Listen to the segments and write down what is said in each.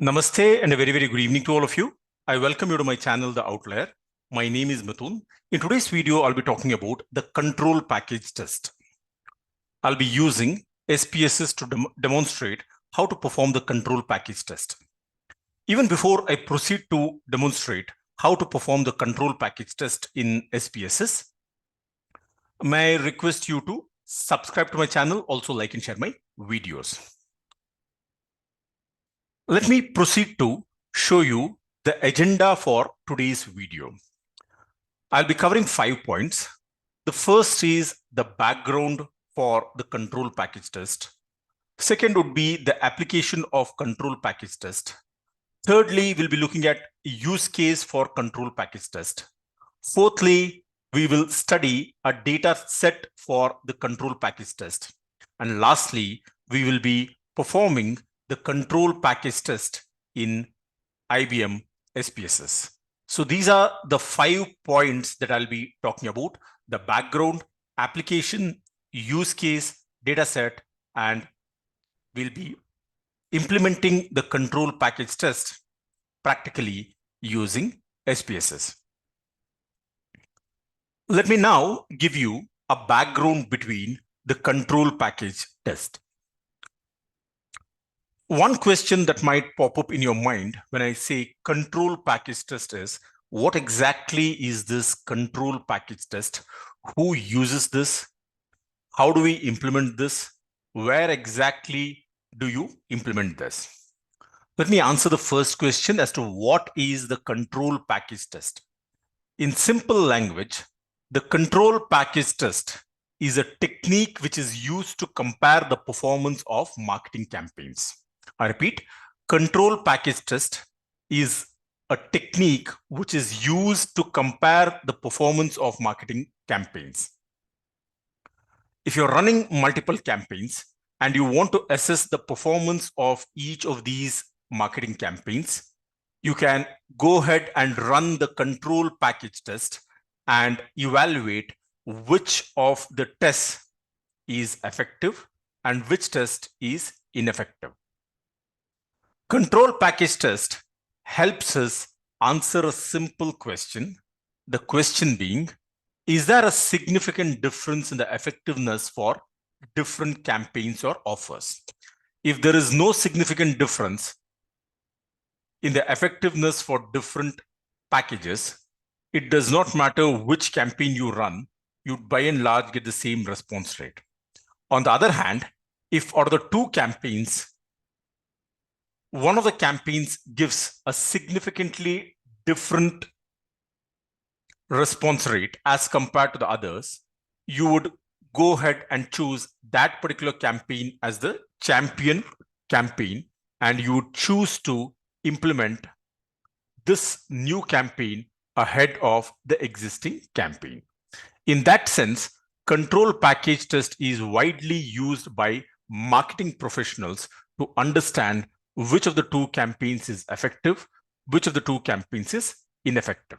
Namaste and a very good evening to all of you. I welcome you to my channel, The Outlier. My name is Mithun. In today's video, I'll be talking about the control package test. I'll be using SPSS to demonstrate how to perform the control package test. Even before I proceed to demonstrate how to perform the control package test in SPSS, may I request you to subscribe to my channel, also like and share my videos. Let me proceed to show you the agenda for today's video. I'll be covering 5 points. The first is the background for the control package test. Second would be the application of control package test. Thirdly, we'll be looking at use case for control package test. Fourthly, we will study a data set for the control package test. And lastly, we will be performing the control package test in IBM SPSS. So these are the 5 points that I'll be talking about: the background, application, use case, data set, and we'll be implementing the control package test practically using SPSS. Let me now give you a background between the control package test. One question that might pop up in your mind when I say control package test is, what exactly is this control package test? Who uses this? How do we implement this? Where exactly do you implement this? Let me answer the first question as to what is the control package test. In simple language, the control package test is a technique which is used to compare the performance of marketing campaigns. I repeat, control package test is a technique which is used to compare the performance of marketing campaigns. If you're running multiple campaigns and you want to assess the performance of each of these marketing campaigns, you can go ahead and run the control package test and evaluate which of the tests is effective and which test is ineffective. Control package test helps us answer a simple question. The question being, is there a significant difference in the effectiveness for different campaigns or offers? If there is no significant difference in the effectiveness for different packages, it does not matter which campaign you run, you by and large get the same response rate. On the other hand, if out of the two campaigns, one of the campaigns gives a significantly different response rate as compared to the others, you would go ahead and choose that particular campaign as the champion campaign, and you would choose to implement this new campaign ahead of the existing campaign. In that sense, control package test is widely used by marketing professionals to understand which of the two campaigns is effective, which of the two campaigns is ineffective.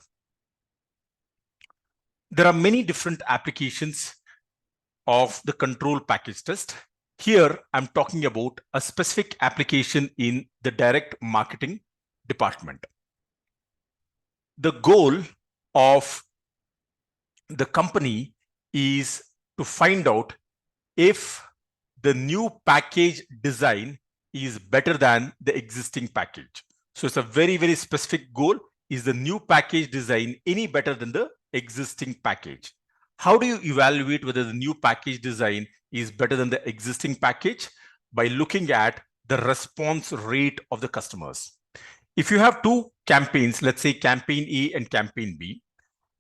There are many different applications of the control package test. Here, I'm talking about a specific application in the direct marketing department. The goal of the company is to find out if the new package design is better than the existing package. So it's a very specific goal. Is the new package design any better than the existing package? How do you evaluate whether the new package design is better than the existing package? By looking at the response rate of the customers. If you have two campaigns, let's say campaign A and campaign B,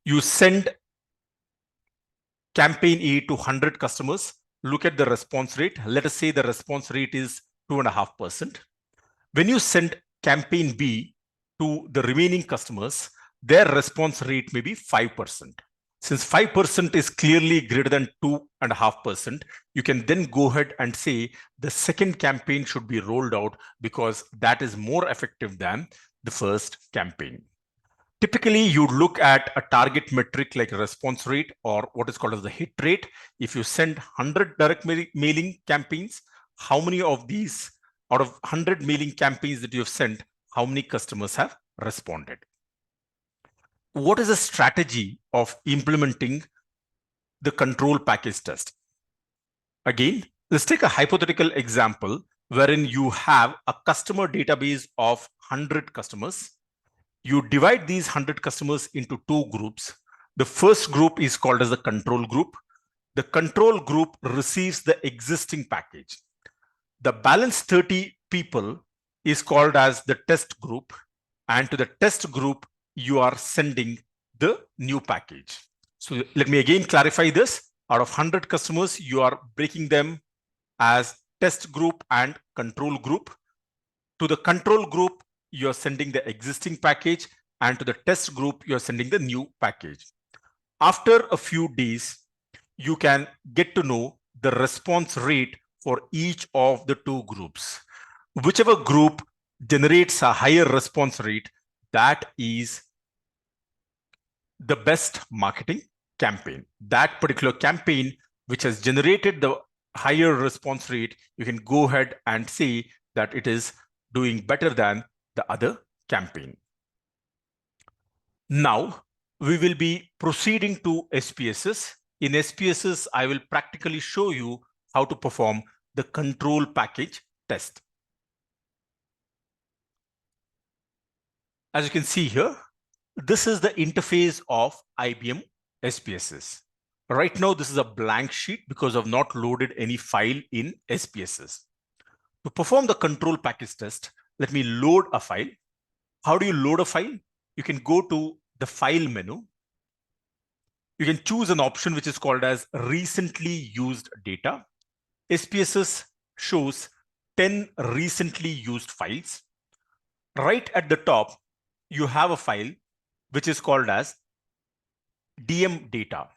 you send campaign A to 100 customers, look at the response rate. Let us say the response rate is 2.5%. When you send campaign B to the remaining customers, their response rate may be 5%. Since 5% is clearly greater than 2.5%, you can then go ahead and say the second campaign should be rolled out because that is more effective than the first campaign. Typically, you look at a target metric like response rate or what is called as the hit rate. If you send 100 direct mailing campaigns, how many of these out of 100 mailing campaigns that you have sent, how many customers have responded. What is the strategy of implementing the control package test? Again, let's take a hypothetical example wherein you have a customer database of 100 customers. You divide these 100 customers into two groups. The first group is called as the control group. The control group receives the existing package. The balance 30 people is called as the test group. And to the test group, you are sending the new package. So let me again clarify this. Out of 100 customers, you are breaking them as test group and control group. To the control group, you're sending the existing package, and to the test group, you're sending the new package. After a few days, you can get to know the response rate for each of the two groups. Whichever group generates a higher response rate, that is the best marketing campaign. That particular campaign which has generated the higher response rate, you can go ahead and say that it is doing better than the other campaign. Now, we will be proceeding to SPSS. In SPSS, I will practically show you how to perform the control package test. As you can see here, this is the interface of IBM SPSS. Right now, this is a blank sheet because I've not loaded any file in SPSS. To perform the control package test, let me load a file. How do you load a file? You can go to the file menu. You can choose an option which is called as recently used data. SPSS shows 10 recently used files. Right at the top, you have a file which is called as DM data.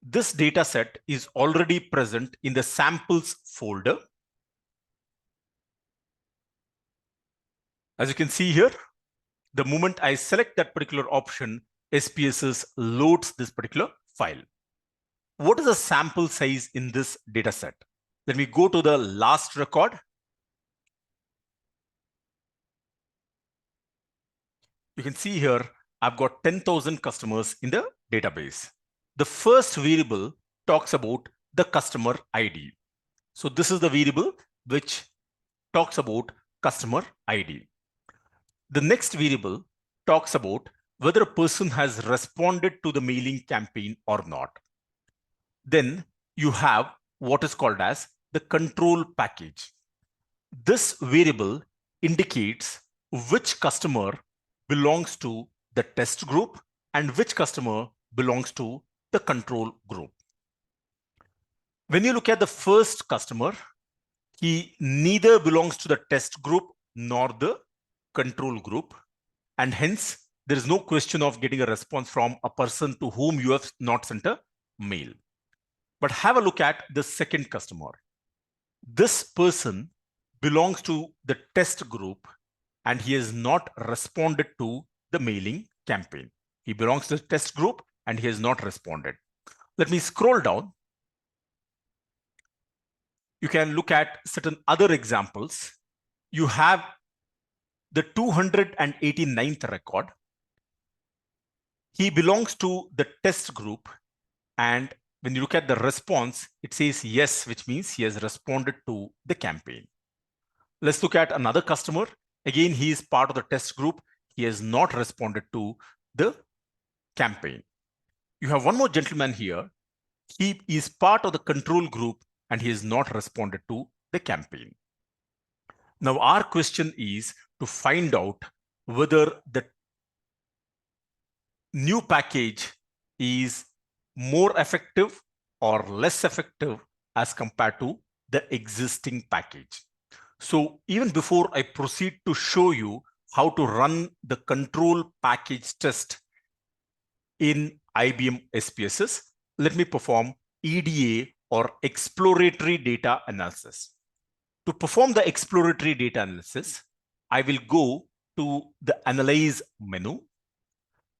This data set is already present in the samples folder. As you can see here, the moment I select that particular option, SPSS loads this particular file. What is the sample size in this data set? Let me go to the last record. You can see here, I've got 10,000 customers in the database. The first variable talks about the customer ID. So this is the variable which talks about customer ID. The next variable talks about whether a person has responded to the mailing campaign or not. Then you have what is called as the control package. This variable indicates which customer belongs to the test group and which customer belongs to the control group. When you look at the first customer, he neither belongs to the test group nor the control group, and hence there is no question of getting a response from a person to whom you have not sent a mail. But have a look at the second customer. This person belongs to the test group and he has not responded to the mailing campaign. He belongs to the test group and he has not responded. Let me scroll down. You can look at certain other examples. You have the 289th record. He belongs to the test group, and when you look at the response, it says yes, which means he has responded to the campaign. Let's look at another customer. Again, he is part of the test group. He has not responded to the campaign. You have one more gentleman here. He is part of the control group and he has not responded to the campaign. Now, our question is to find out whether the new package is more effective or less effective as compared to the existing package. So even before I proceed to show you how to run the control package test in IBM SPSS, let me perform EDA or exploratory data analysis. To perform the exploratory data analysis, I will go to the Analyze menu.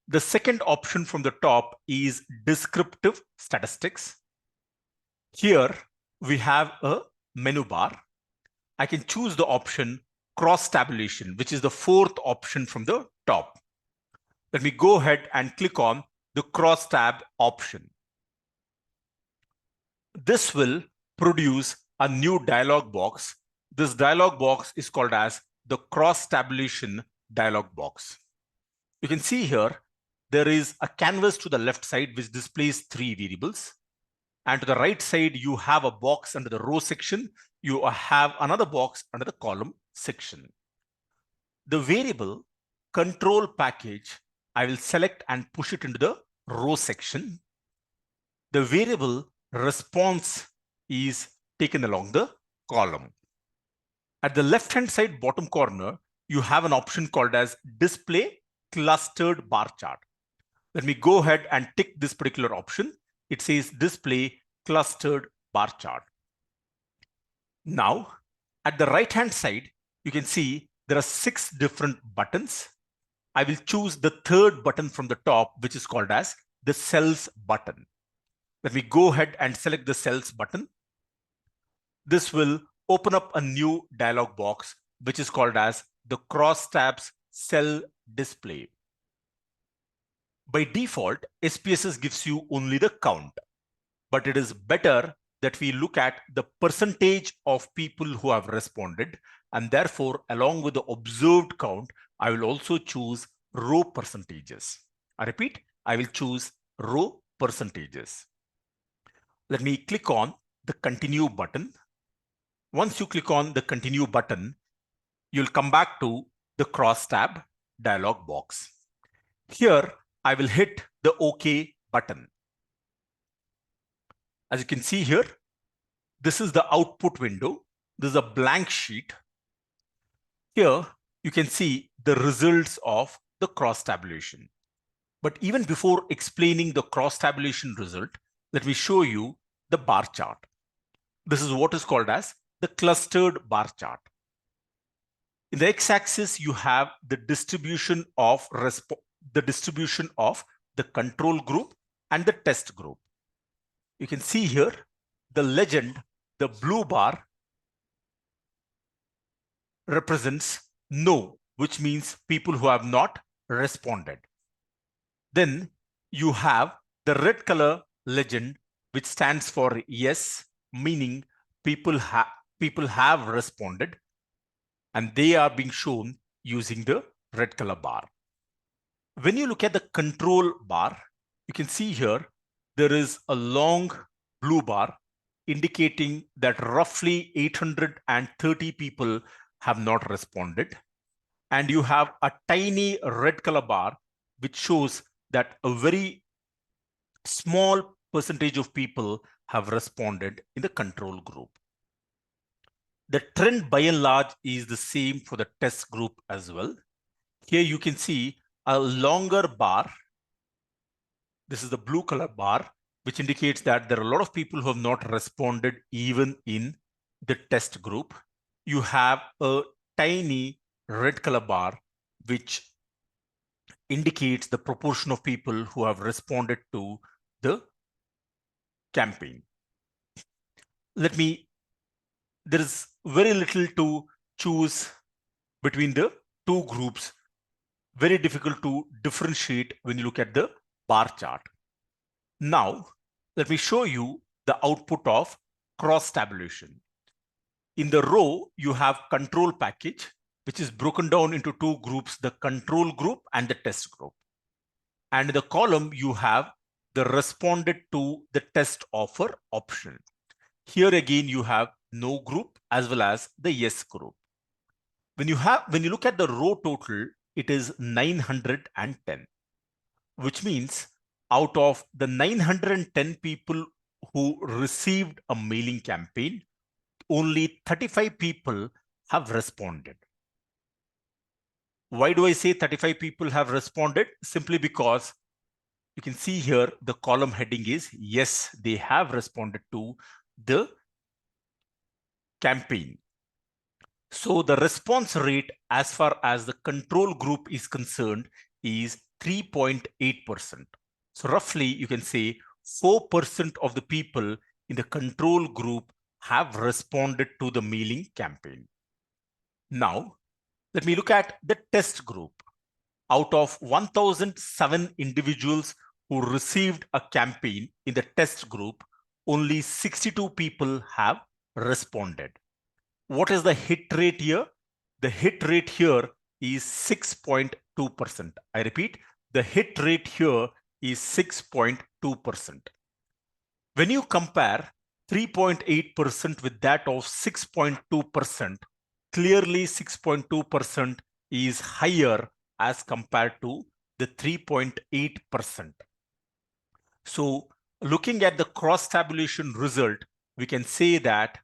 The second option from the top is Descriptive Statistics. Here we have a menu bar. I can choose the option cross tabulation, which is the fourth option from the top. Let me go ahead and click on the cross tab option. This will produce a new dialog box. This dialog box is called as the cross tabulation dialog box. You can see here, there is a canvas to the left side which displays 3 variables. And to the right side, you have a box under the row section. You have another box under the column section. The variable control package, I will select and push it into the row section. The variable response is taken along the column. At the left-hand side bottom corner, you have an option called as display clustered bar chart. Let me go ahead and tick this particular option. It says display clustered bar chart. Now, at the right-hand side, you can see there are 6 different buttons. I will choose the third button from the top, which is called as the cells button. Let me go ahead and select the cells button. This will open up a new dialog box, which is called as the cross tabs cell display. By default, SPSS gives you only the count, but it is better that we look at the percentage of people who have responded, and therefore, along with the observed count, I will also choose row percentages. I repeat, I will choose row percentages. Let me click on the continue button. Once you click on the continue button, you'll come back to the cross tab dialog box. Here, I will hit the OK button. As you can see here, this is the output window. This is a blank sheet. Here, you can see the results of the cross tabulation. But even before explaining the cross tabulation result, let me show you the bar chart. This is what is called as the clustered bar chart. In the x-axis, you have the distribution of the control group and the test group. You can see here the legend, the blue bar represents no, which means people who have not responded. Then you have the red color legend, which stands for yes, meaning people have responded, and they are being shown using the red color bar. When you look at the control bar, you can see here there is a long blue bar indicating that roughly 830 people have not responded. And you have a tiny red color bar which shows that a very small percentage of people have responded in the control group. The trend by and large is the same for the test group as well. Here you can see a longer bar. This is the blue color bar, which indicates that there are a lot of people who have not responded even in the test group. You have a tiny red color bar, which indicates the proportion of people who have responded to the campaign. There is very little to choose between the two groups. Very difficult to differentiate when you look at the bar chart. Now, let me show you the output of cross tabulation. In the row, you have control package, which is broken down into 2 groups, the control group and the test group. And in the column, you have the responded to the test offer option. Here again, you have no group as well as the yes group. When you look at the row total, it is 910, which means out of the 910 people who received a mailing campaign, only 35 people have responded. Why do I say 35 people have responded? Simply because you can see here the column heading is yes, they have responded to the campaign. So the response rate as far as the control group is concerned is 3.8%. So roughly you can say 4% of the people in the control group have responded to the mailing campaign. Now, Let me look at the test group. Out of 1,007 individuals who received a campaign in the test group, only 62 people have responded. What is the hit rate here? The hit rate here is 6.2%. I repeat, the hit rate here is 6.2%. When you compare 3.8% with that of 6.2%, clearly 6.2% is higher as compared to the 3.8%. So looking at the cross-tabulation result, we can say that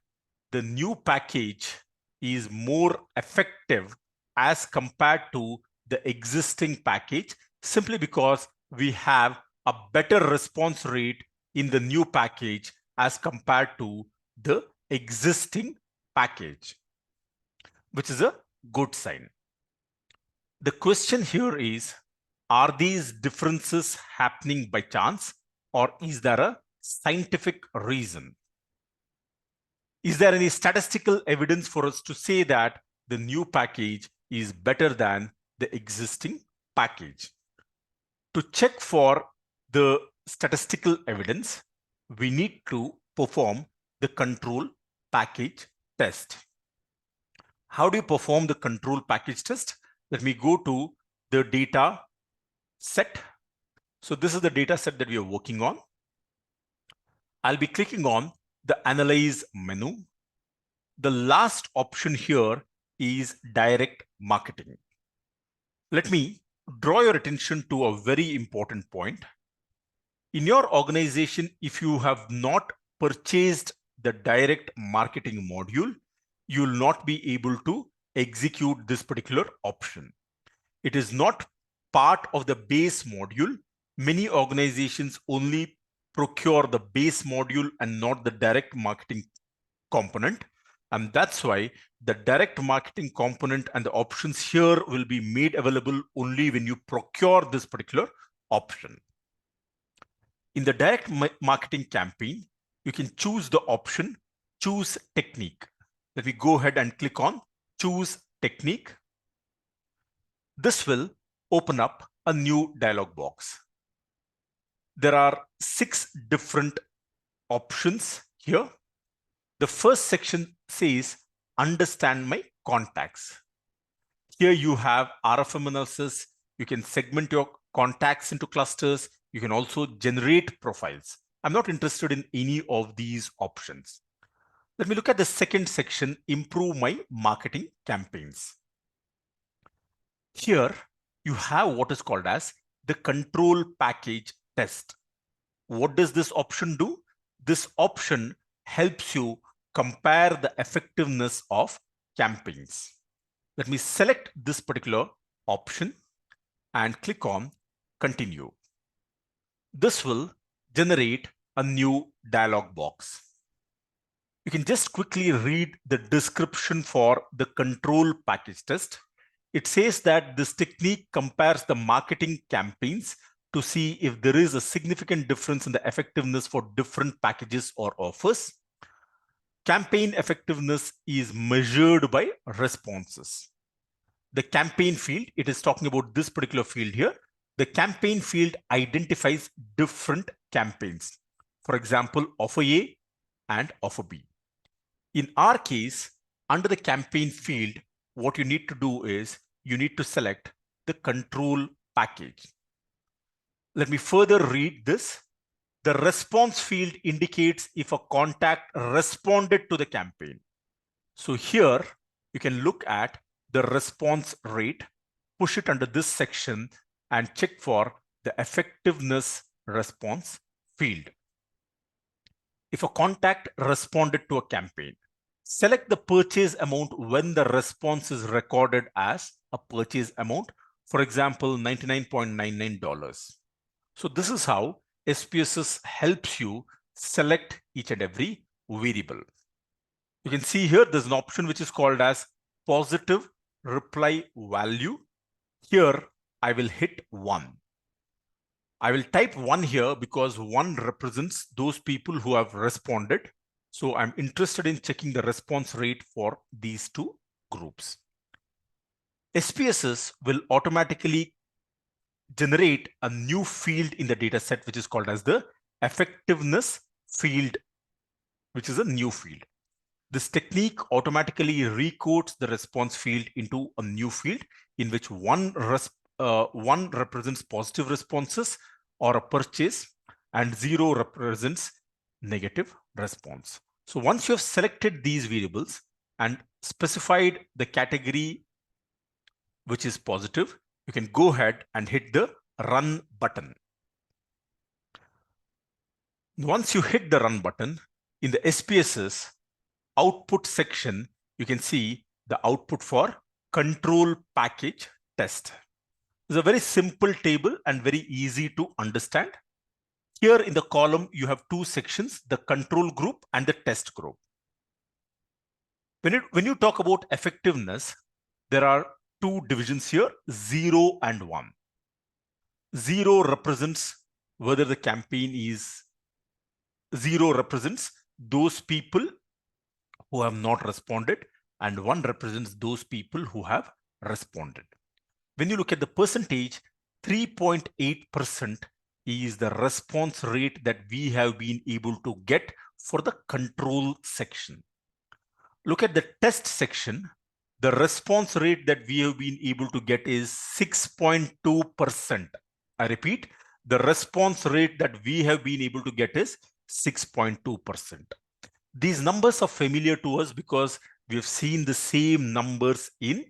the new package is more effective as compared to the existing package, simply because we have a better response rate in the new package as compared to the existing package, which is a good sign. The question here is, are these differences happening by chance, or is there a scientific reason? Is there any statistical evidence for us to say that the new package is better than the existing package? To check for the statistical evidence, we need to perform the control package test. How do you perform the control package test? Let me go to the data set. So this is the data set that we are working on. I'll be clicking on the Analyze menu. The last option here is Direct Marketing. Let me draw your attention to a very important point. In your organization, if you have not purchased the Direct Marketing module, you will not be able to execute this particular option. It is not part of the base module. Many organizations only procure the base module and not the direct marketing component. And that's why the direct marketing component and the options here will be made available only when you procure this particular option. In the direct marketing campaign, you can choose the option, Choose Technique. Let me go ahead and click on Choose Technique. This will open up a new dialog box. There are 6 different options here. The first section says, Understand my contacts. Here you have RFM analysis. You can segment your contacts into clusters. You can also generate profiles. I'm not interested in any of these options. Let me look at the second section, Improve my marketing campaigns. Here you have what is called as the control package test. What does this option do? This option helps you compare the effectiveness of campaigns. Let me select this particular option and click on Continue. This will generate a new dialog box. You can just quickly read the description for the control package test. It says that this technique compares the marketing campaigns to see if there is a significant difference in the effectiveness for different packages or offers. Campaign effectiveness is measured by responses. The campaign field, it is talking about this particular field here. The campaign field identifies different campaigns. For example, offer A and offer B. In our case, under the campaign field, what you need to do is you need to select the control package. Let me further read this. The response field indicates if a contact responded to the campaign. So here you can look at the response rate, push it under this section and check for the effectiveness response field. If a contact responded to a campaign, select the purchase amount when the response is recorded as a purchase amount. For example, $99.99. So this is how SPSS helps you select each and every variable. You can see here there's an option which is called as positive reply value. Here I will hit 1. I will type 1 here because 1 represents those people who have responded. So I'm interested in checking the response rate for these two groups. SPSS will automatically generate a new field in the data set, which is called as the effectiveness field, which is a new field. This technique automatically recodes the response field into a new field in which one represents positive responses or a purchase and 0 represents negative response. So once you have selected these variables and specified the category which is positive, you can go ahead and hit the run button. Once you hit the run button, in the SPSS output section, you can see the output for control package test. It's a very simple table and very easy to understand. Here in the column, you have two sections, the control group and the test group. When you talk about effectiveness, there are two divisions here, 0 and 1. 0 represents whether the campaign is 0 represents those people who have not responded, and 1 represents those people who have responded. When you look at the percentage, 3.8% is the response rate that we have been able to get for the control section. Look at the test section. The response rate that we have been able to get is 6.2%. I repeat, the response rate that we have been able to get is 6.2%. These numbers are familiar to us because we have seen the same numbers in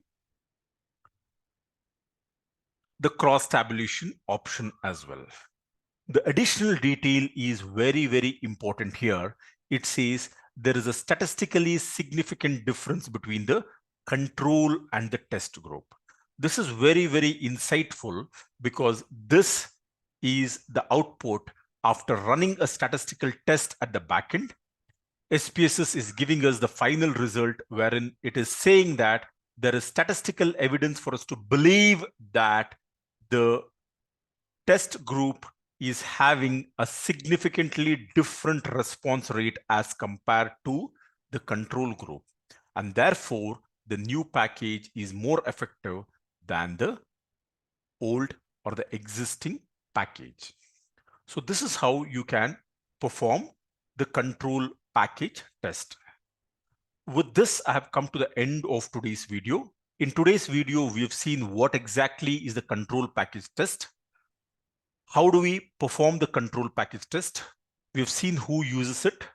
the cross tabulation option as well. The additional detail is very, very important here. It says there is a statistically significant difference between the control and the test group. This is very, very insightful because this is the output after running a statistical test at the backend. SPSS is giving us the final result wherein it is saying that there is statistical evidence for us to believe that the test group is having a significantly different response rate as compared to the control group. And therefore, the new package is more effective than the old or the existing package. So this is how you can perform the control package test. With this, I have come to the end of today's video. In today's video, we have seen what exactly is the control package test. How do we perform the control package test? We have seen who uses it.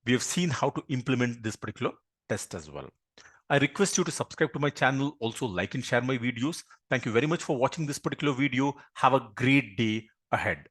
We have seen how to implement this particular test as well. I request you to subscribe to my channel, also like and share my videos. Thank you very much for watching this particular video. Have a great day ahead.